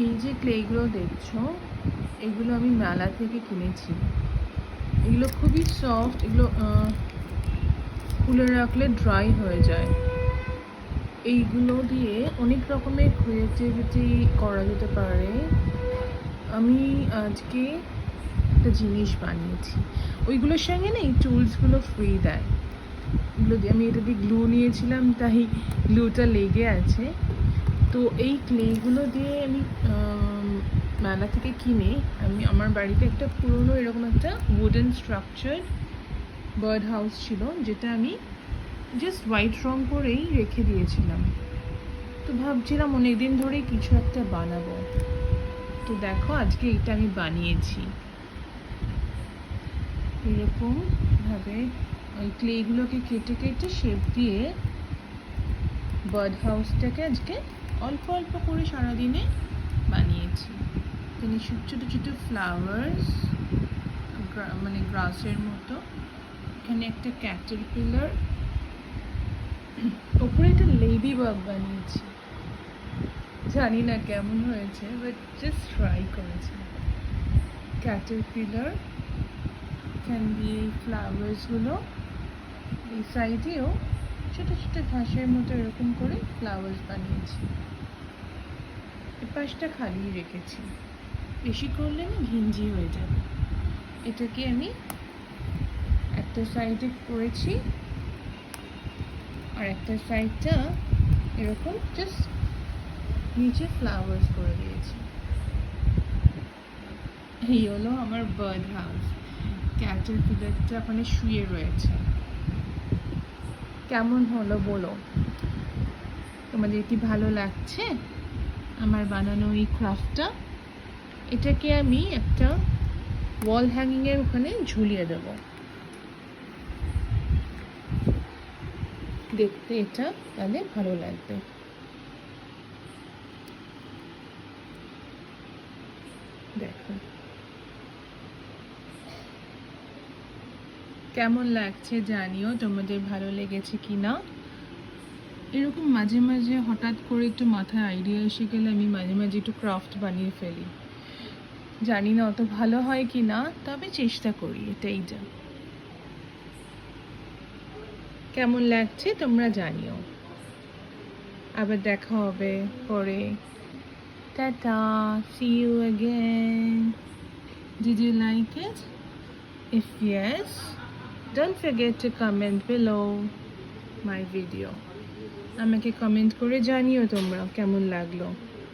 এই যে ক্লেগুলো দেখছো, এগুলো আমি মেলা থেকে কিনেছি। এগুলো খুবই সফট, এগুলো খুলে রাখলে ড্রাই হয়ে যায়। এইগুলো দিয়ে অনেক রকমের ক্রিয়েটিভিটি করা যেতে পারে। আমি আজকে একটা জিনিস বানিয়েছি, ওইগুলোর সঙ্গে না এই টুলসগুলো ফ্রি দেয়। এগুলো দিয়ে আমি এটা দিয়ে গ্লু নিয়েছিলাম, তাই গ্লুটা লেগে আছে। তো এই ক্লেগুলো দিয়ে আমি মেলা থেকে কিনে আমি আমার বাড়িতে একটা পুরনো এরকম একটা উডেন স্ট্রাকচার বার্ড হাউস ছিল, যেটা আমি জাস্ট হোয়াইট রং করেই রেখে দিয়েছিলাম। তো ভাবছিলাম অনেক দিন ধরেই কিছু একটা বানাবো। তো দেখো আজকে এটা আমি বানিয়েছি। এরকমভাবে ওই ক্লেগুলোকে কেটে কেটে শেপ দিয়ে বার্ড হাউসটাকে আজকে অল্প অল্প করে সারাদিনে বানিয়েছি। এখানে ছোটো ছোটো ফ্লাওয়ার্স, মানে গ্রাসের মতো। এখানে একটা ক্যাটারপিলার, ওপরে একটা লেডি বাগ বানিয়েছি। জানি না কেমন হয়েছে, বাট জাস্ট ট্রাই করেছি। ক্যাটারপিলার, এখান দিয়ে ফ্লাওয়ার্সগুলো, এই সাইডেও ছোটো ছোটো ঘাসের মতো এরকম করে ফ্লাওয়ার্স বানিয়েছি। এ পাশটা খালি রেখেছি, বেশি করলে না ঘিঞ্জি হয়ে যাবে। এটাকে আমি একটা সাইডে করেছি, আর একটা সাইডটা এরকম জাস্ট নিচে ফ্লাওয়ার্স করে দিয়েছি। এই হলো আমার বার্ড হাউস। ক্যাটারপিলারটা ওখানে শুয়ে রয়েছে। কেমন হলো বলো? তোমাদের কি ভালো লাগছে আমার বানানো এই ক্রাফটটা? এটাকে আমি একটা ওয়াল হ্যাঙ্গিংয়ের ওখানে ঝুলিয়ে দেবো। দেখতে এটা তাহলে ভালো লাগবে। দেখো কেমন লাগছে, জানিও তোমাদের ভালো লেগেছে কি না। এরকম মাঝে মাঝে হঠাৎ করে একটু মাথায় আইডিয়া এসে গেলে আমি মাঝে মাঝে একটু ক্রাফট বানিয়ে ফেলি। জানি না অত ভালো হয় কি না, তবে চেষ্টা করি, এটাই যা। কেমন লাগছে তোমরা জানিও। আবার দেখা হবে পরে। Tata, see you again. Did you like it? If yes, don't forget to comment below my video. আমাকে কমেন্ট করে জানিও তোমরা কেমন লাগলো।